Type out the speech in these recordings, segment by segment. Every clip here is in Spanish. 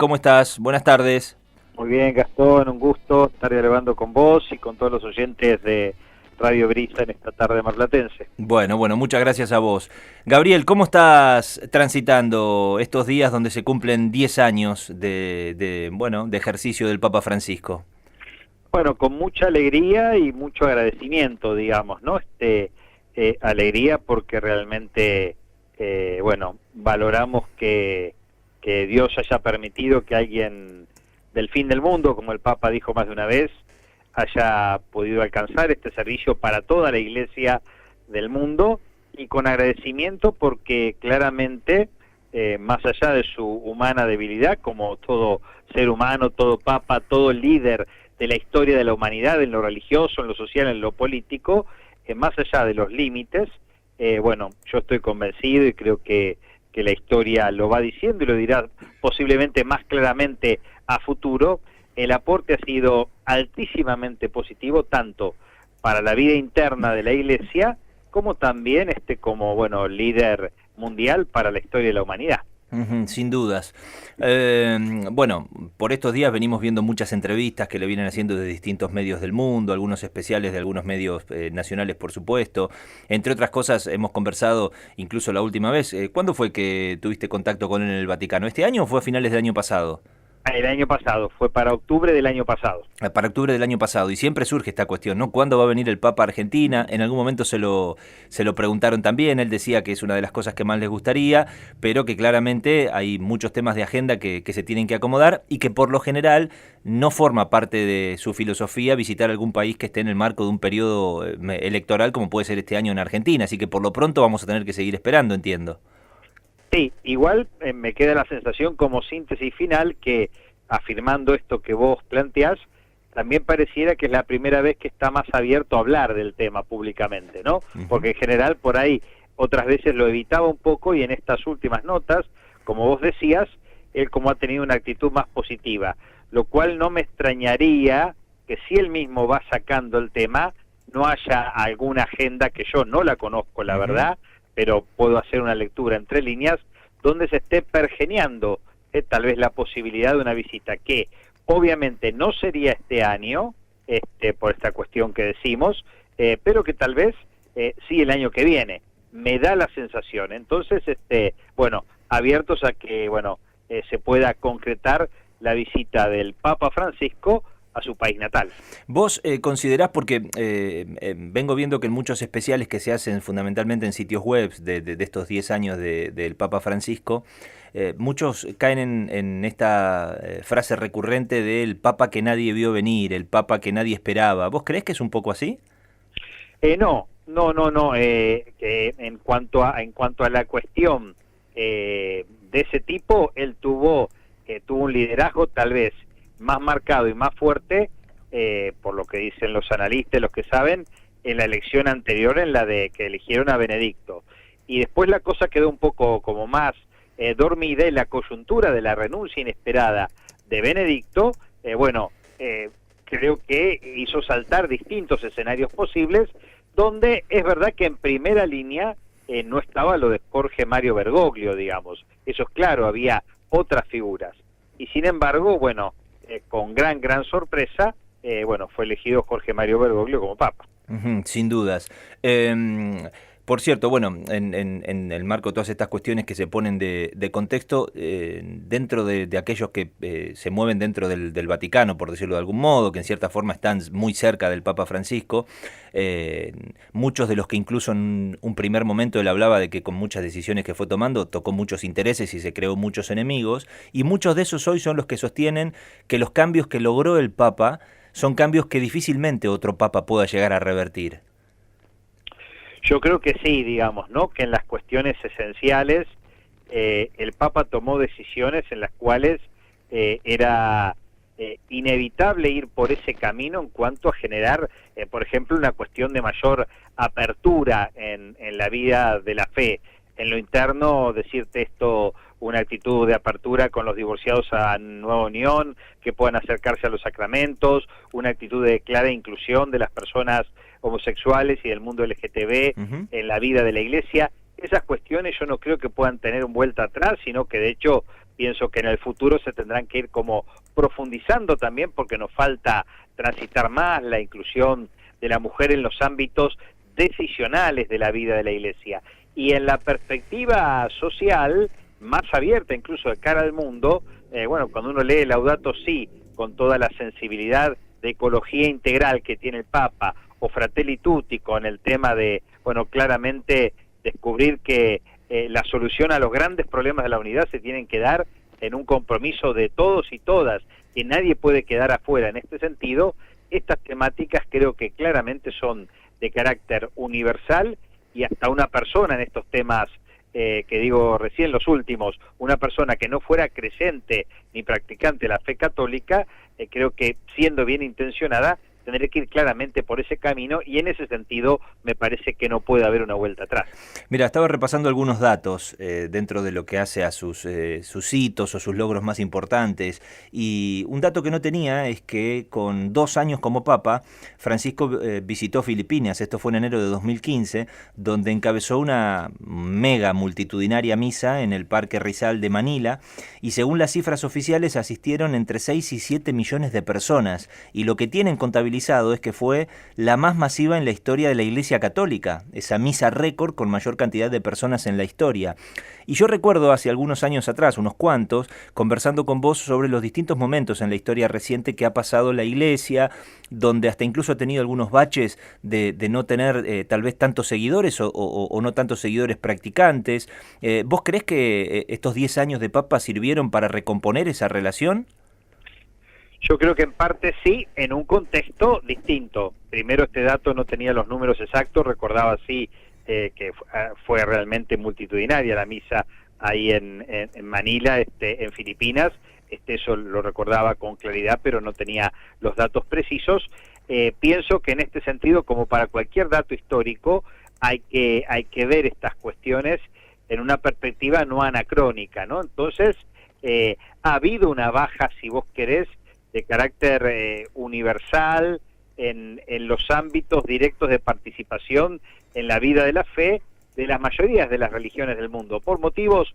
¿cómo estás? Buenas tardes. Muy bien, Gastón, un gusto estar dialogando con vos y con todos los oyentes de Radio Brisa en esta tarde marplatense. Bueno, muchas gracias a vos. Gabriel, ¿cómo estás transitando estos días donde se cumplen 10 años de ejercicio del Papa Francisco? Bueno, con mucha alegría y mucho agradecimiento, digamos, ¿no? Alegría porque realmente, valoramos que Dios haya permitido que alguien del fin del mundo, como el Papa dijo más de una vez, haya podido alcanzar este servicio para toda la Iglesia del mundo, y con agradecimiento porque claramente, más allá de su humana debilidad, como todo ser humano, todo Papa, todo líder de la historia de la humanidad, en lo religioso, en lo social, en lo político, más allá de los límites, yo estoy convencido y creo que la historia lo va diciendo y lo dirá posiblemente más claramente a futuro. El aporte ha sido altísimamente positivo, tanto para la vida interna de la Iglesia, como también como líder mundial para la historia de la humanidad. Sin dudas. Por estos días venimos viendo muchas entrevistas que le vienen haciendo de distintos medios del mundo, algunos especiales de algunos medios nacionales, por supuesto. Entre otras cosas, hemos conversado incluso la última vez. ¿Cuándo fue que tuviste contacto con él en el Vaticano? ¿Este año o fue a finales del año pasado? El año pasado, fue para octubre del año pasado. Para octubre del año pasado, y siempre surge esta cuestión, ¿no? ¿Cuándo va a venir el Papa a Argentina? En algún momento se lo preguntaron también, él decía que es una de las cosas que más les gustaría, pero que claramente hay muchos temas de agenda que se tienen que acomodar y que por lo general no forma parte de su filosofía visitar algún país que esté en el marco de un periodo electoral como puede ser este año en Argentina, así que por lo pronto vamos a tener que seguir esperando, entiendo. Sí, igual me queda la sensación como síntesis final que, afirmando esto que vos planteás, también pareciera que es la primera vez que está más abierto a hablar del tema públicamente, ¿no? Porque en general por ahí otras veces lo evitaba un poco, y en estas últimas notas, como vos decías, él como ha tenido una actitud más positiva, lo cual no me extrañaría que si él mismo va sacando el tema, no haya alguna agenda que yo no la conozco, la verdad, pero puedo hacer una lectura entre líneas, donde se esté pergeñando tal vez la posibilidad de una visita, que obviamente no sería este año, por esta cuestión que decimos, pero que tal vez sí el año que viene, me da la sensación. Entonces, abiertos a que, se pueda concretar la visita del Papa Francisco a su país natal. ¿Vos considerás, porque vengo viendo que en muchos especiales que se hacen fundamentalmente en sitios web de estos 10 años del Papa Francisco, muchos caen en esta frase recurrente del Papa que nadie vio venir, el Papa que nadie esperaba? ¿Vos creés que es un poco así? No. Que en cuanto a la cuestión de ese tipo, él tuvo un liderazgo tal vez más marcado y más fuerte, por lo que dicen los analistas, los que saben, en la elección anterior, en la de que eligieron a Benedicto. Y después la cosa quedó un poco como más dormida, y la coyuntura de la renuncia inesperada de Benedicto, creo que hizo saltar distintos escenarios posibles, donde es verdad que en primera línea no estaba lo de Jorge Mario Bergoglio, digamos. Eso es claro, había otras figuras. Y sin embargo, con gran sorpresa, fue elegido Jorge Mario Bergoglio como Papa. Sin dudas. Por cierto, en el marco de todas estas cuestiones que se ponen de contexto, dentro de aquellos que se mueven dentro del Vaticano, por decirlo de algún modo, que en cierta forma están muy cerca del Papa Francisco, muchos de los que incluso en un primer momento él hablaba de que con muchas decisiones que fue tomando tocó muchos intereses y se creó muchos enemigos, y muchos de esos hoy son los que sostienen que los cambios que logró el Papa son cambios que difícilmente otro Papa pueda llegar a revertir. Yo creo que sí, digamos, ¿no? Que en las cuestiones esenciales el Papa tomó decisiones en las cuales era inevitable ir por ese camino en cuanto a generar, por ejemplo, una cuestión de mayor apertura en la vida de la fe. En lo interno, decirte esto, una actitud de apertura con los divorciados a nueva unión, que puedan acercarse a los sacramentos, una actitud de clara inclusión de las personas homosexuales y del mundo LGTB en la vida de la Iglesia. Esas cuestiones yo no creo que puedan tener un vuelta atrás, sino que de hecho pienso que en el futuro se tendrán que ir como profundizando también, porque nos falta transitar más la inclusión de la mujer en los ámbitos decisionales de la vida de la Iglesia. Y en la perspectiva social, más abierta incluso de cara al mundo, bueno, cuando uno lee Laudato Si, con toda la sensibilidad de ecología integral que tiene el Papa, o Fratelli Tutti, con el tema de, bueno, claramente descubrir que la solución a los grandes problemas de la unidad se tienen que dar en un compromiso de todos y todas, que nadie puede quedar afuera. En este sentido, estas temáticas creo que claramente son de carácter universal, y hasta una persona en estos temas que digo recién, los últimos, una persona que no fuera creyente ni practicante de la fe católica, creo que siendo bien intencionada, tendré que ir claramente por ese camino, y en ese sentido me parece que no puede haber una vuelta atrás. Mira, estaba repasando algunos datos dentro de lo que hace a sus hitos o sus logros más importantes, y un dato que no tenía es que con 2 años como Papa, Francisco visitó Filipinas. Esto fue en enero de 2015, donde encabezó una mega multitudinaria misa en el Parque Rizal de Manila, y según las cifras oficiales asistieron entre 6 y 7 millones de personas, y lo que tienen contabilizado es que fue la más masiva en la historia de la Iglesia Católica, esa misa récord con mayor cantidad de personas en la historia. Y yo recuerdo hace algunos años atrás, unos cuantos, conversando con vos sobre los distintos momentos en la historia reciente que ha pasado la Iglesia, donde hasta incluso ha tenido algunos baches de no tener tal vez tantos seguidores o no tantos seguidores practicantes. ¿Vos creés que estos 10 años de Papa sirvieron para recomponer esa relación? Yo creo que en parte sí, en un contexto distinto. Primero, este dato no tenía los números exactos, recordaba sí que fue realmente multitudinaria la misa ahí en Manila, en Filipinas. Eso lo recordaba con claridad, pero no tenía los datos precisos. Pienso que en este sentido, como para cualquier dato histórico, hay que ver estas cuestiones en una perspectiva no anacrónica, ¿no? Entonces, ha habido una baja, si vos querés, de carácter universal en los ámbitos directos de participación en la vida de la fe de las mayorías de las religiones del mundo, por motivos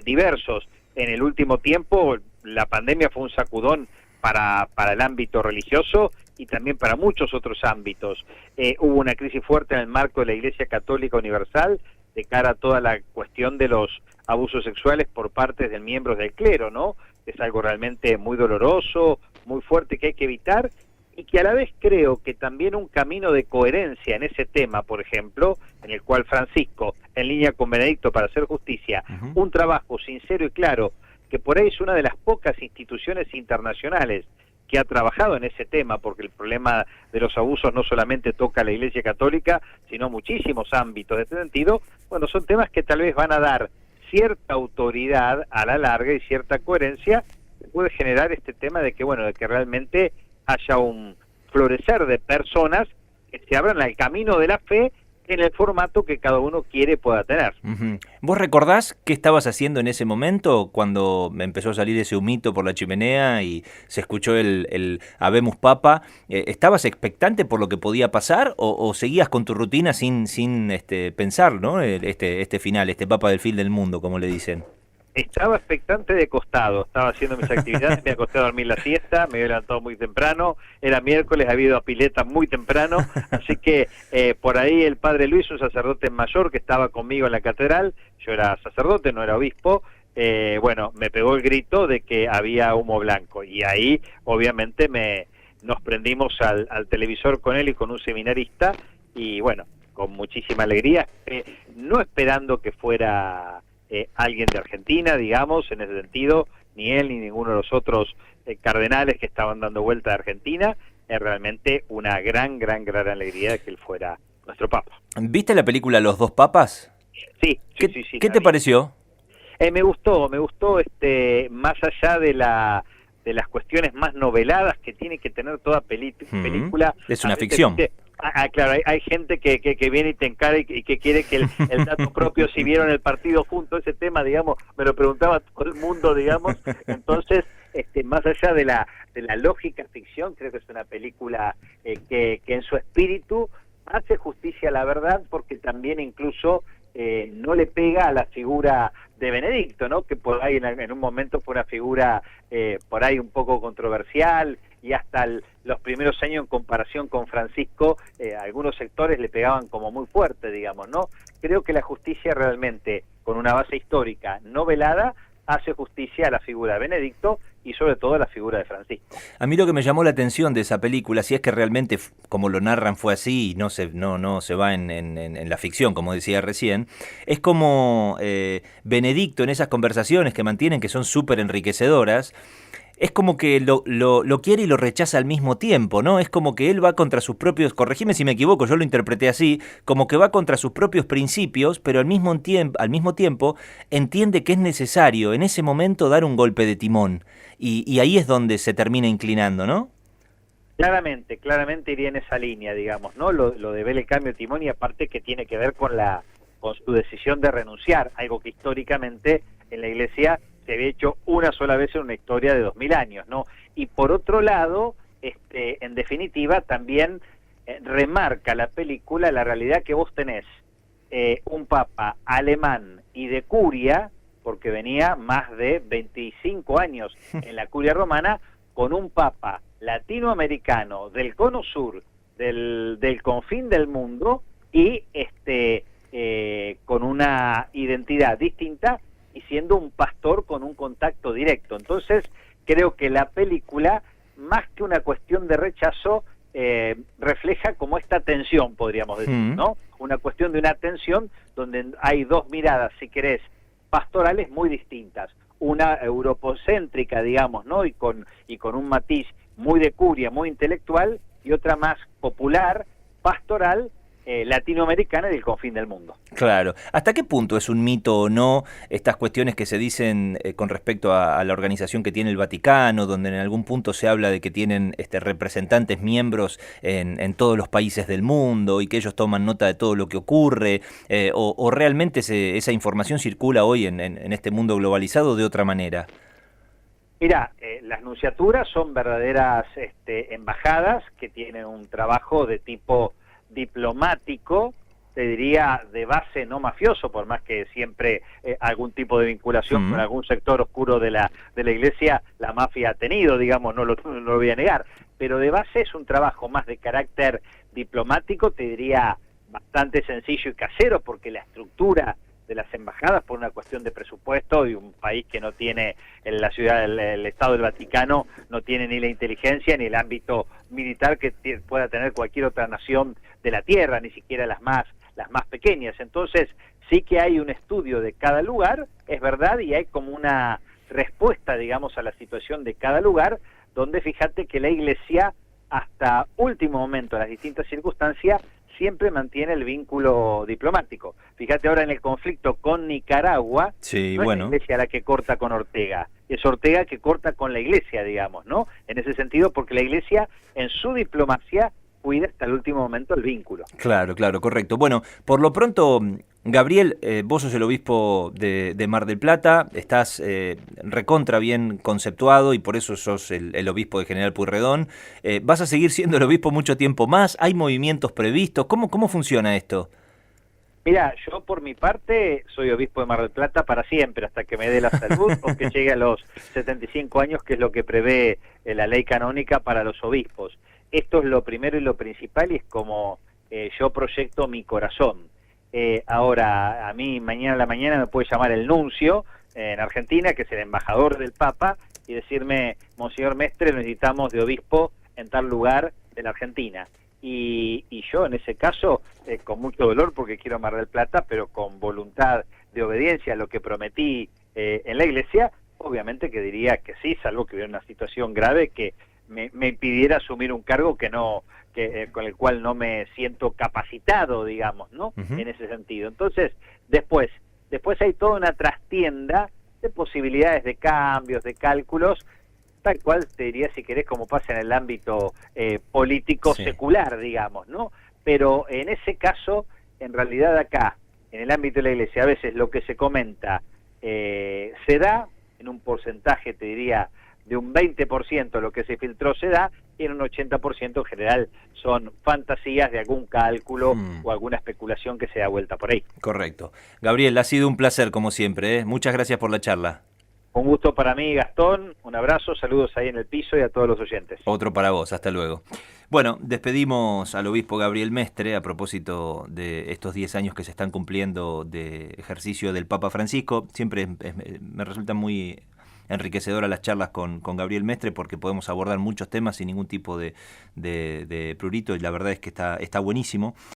diversos. En el último tiempo, la pandemia fue un sacudón para el ámbito religioso y también para muchos otros ámbitos. Hubo una crisis fuerte en el marco de la Iglesia Católica Universal de cara a toda la cuestión de los abusos sexuales por parte de miembros del clero, ¿no? Es algo realmente muy doloroso, muy fuerte, que hay que evitar, y que a la vez creo que también un camino de coherencia en ese tema, por ejemplo, en el cual Francisco, en línea con Benedicto para hacer justicia, un trabajo sincero y claro, que por ahí es una de las pocas instituciones internacionales que ha trabajado en ese tema, porque el problema de los abusos no solamente toca a la Iglesia Católica, sino muchísimos ámbitos de este sentido. Bueno, son temas que tal vez van a dar cierta autoridad a la larga y cierta coherencia que puede generar este tema de que, bueno, de que realmente haya un florecer de personas que se abran al camino de la fe en el formato que cada uno quiere pueda tener. ¿Vos recordás qué estabas haciendo en ese momento cuando empezó a salir ese humito por la chimenea y se escuchó el Habemus Papa? ¿Estabas expectante por lo que podía pasar o seguías con tu rutina sin pensar, ¿no? Este final, este Papa del fin del mundo, como le dicen? Estaba expectante de costado, estaba haciendo mis actividades, me acosté a dormir la siesta, me había levantado muy temprano, era miércoles, había ido a pileta muy temprano, así que por ahí el padre Luis, un sacerdote mayor que estaba conmigo en la catedral, yo era sacerdote, no era obispo, bueno, me pegó el grito de que había humo blanco, y ahí obviamente nos prendimos al televisor con él y con un seminarista, y bueno, con muchísima alegría, no esperando que fuera alguien de Argentina, digamos, en ese sentido, ni él ni ninguno de los otros cardenales que estaban dando vuelta a Argentina, es realmente una gran alegría de que él fuera nuestro Papa. ¿Viste la película Los Dos Papas? Sí. ¿Qué te pareció? Me gustó, más allá de las cuestiones más noveladas que tiene que tener toda película. Es una ficción. Claro, hay gente que viene y te encara y que quiere que el dato propio, si vieron el partido junto, ese tema, digamos, me lo preguntaba todo el mundo, digamos, entonces, más allá de la lógica ficción, creo que es una película que en su espíritu hace justicia a la verdad, porque también incluso no le pega a la figura Benedicto, ¿no? Que por ahí en un momento fue una figura por ahí un poco controversial, y hasta los primeros años en comparación con Francisco, algunos sectores le pegaban como muy fuerte, digamos, ¿no? Creo que la justicia realmente, con una base histórica no velada, hace justicia a la figura de Benedicto y sobre todo a la figura de Francisco. A mí lo que me llamó la atención de esa película, si es que realmente, como lo narran, fue así y no se va en la ficción, como decía recién, es como Benedicto en esas conversaciones que mantienen, que son súper enriquecedoras, es como que lo quiere y lo rechaza al mismo tiempo, ¿no? Es como que él va contra sus propios, corregime si me equivoco, yo lo interpreté así, como que va contra sus propios principios, pero al mismo tiempo entiende que es necesario en ese momento dar un golpe de timón. Y ahí es donde se termina inclinando, ¿no? Claramente iría en esa línea, digamos, ¿no? Lo de ver el cambio de timón, y aparte que tiene que ver con su decisión de renunciar, algo que históricamente en la Iglesia se había hecho una sola vez en una historia de 2000 años, ¿no? Y por otro lado, en definitiva, también remarca la película la realidad que vos tenés un papa alemán y de curia, porque venía más de 25 años en la curia romana, con un papa latinoamericano del cono sur, del confín del mundo, y con una identidad distinta, y siendo un pastor con un contacto directo. Entonces, creo que la película, más que una cuestión de rechazo, refleja como esta tensión, podríamos decir, ¿no? Una cuestión de una tensión donde hay dos miradas, si querés, pastorales muy distintas. Una europocéntrica, digamos, ¿no? Y con un matiz muy de curia, muy intelectual, y otra más popular, pastoral, latinoamericana y del confín del mundo. Claro. ¿Hasta qué punto es un mito o no estas cuestiones que se dicen con respecto a la organización que tiene el Vaticano, donde en algún punto se habla de que tienen representantes miembros en todos los países del mundo y que ellos toman nota de todo lo que ocurre? ¿O realmente esa información circula hoy en este mundo globalizado de otra manera? Mira, las nunciaturas son verdaderas embajadas que tienen un trabajo de tipo diplomático, te diría de base no mafioso, por más que siempre algún tipo de vinculación con algún sector oscuro de la Iglesia la mafia ha tenido, digamos, no lo voy a negar, pero de base es un trabajo más de carácter diplomático, te diría bastante sencillo y casero, porque la estructura de las embajadas, por una cuestión de presupuesto, y un país que no tiene, en la ciudad, el Estado del Vaticano, no tiene ni la inteligencia ni el ámbito militar que pueda tener cualquier otra nación de la Tierra, ni siquiera las más pequeñas. Entonces, sí que hay un estudio de cada lugar, es verdad, y hay como una respuesta, digamos, a la situación de cada lugar, donde fíjate que la Iglesia, hasta último momento, en las distintas circunstancias, siempre mantiene el vínculo diplomático. Fíjate ahora en el conflicto con Nicaragua, sí, no bueno, es la Iglesia la que corta con Ortega, es Ortega que corta con la Iglesia, digamos, ¿no? En ese sentido, porque la Iglesia, en su diplomacia, cuida hasta el último momento el vínculo. Claro, correcto. Bueno, por lo pronto, Gabriel, vos sos el obispo de Mar del Plata, estás recontra bien conceptuado y por eso sos el obispo de General Pueyrredón. ¿Vas a seguir siendo el obispo mucho tiempo más? ¿Hay movimientos previstos? ¿Cómo funciona esto? Mira, yo por mi parte soy obispo de Mar del Plata para siempre, hasta que me dé la salud o que llegue a los 75 años, que es lo que prevé la ley canónica para los obispos. Esto es lo primero y lo principal, y es como yo proyecto mi corazón. Ahora, a mí mañana a la mañana me puede llamar el nuncio en Argentina, que es el embajador del Papa, y decirme, Monseñor Mestre, necesitamos de obispo en tal lugar de la Argentina. Y yo en ese caso, con mucho dolor, porque quiero Mar del Plata, pero con voluntad de obediencia a lo que prometí en la Iglesia, obviamente que diría que sí, salvo que hubiera una situación grave que me impidiera asumir un cargo con el cual no me siento capacitado, digamos, ¿no? En ese sentido. Entonces, después hay toda una trastienda de posibilidades de cambios, de cálculos, tal cual te diría, si querés, como pasa en el ámbito político secular, digamos, ¿no? Pero en ese caso, en realidad acá, en el ámbito de la Iglesia, a veces lo que se comenta se da, en un porcentaje, te diría, de un 20% lo que se filtró se da, y en un 80% en general son fantasías de algún cálculo o alguna especulación que se da vuelta por ahí. Correcto. Gabriel, ha sido un placer como siempre, ¿eh? Muchas gracias por la charla. Un gusto para mí, Gastón, un abrazo, saludos ahí en el piso y a todos los oyentes. Otro para vos, hasta luego. Bueno, despedimos al obispo Gabriel Mestre a propósito de estos 10 años que se están cumpliendo de ejercicio del Papa Francisco. Siempre me resultan muy enriquecedoras las charlas con Gabriel Mestre porque podemos abordar muchos temas sin ningún tipo de prurito y la verdad es que está buenísimo.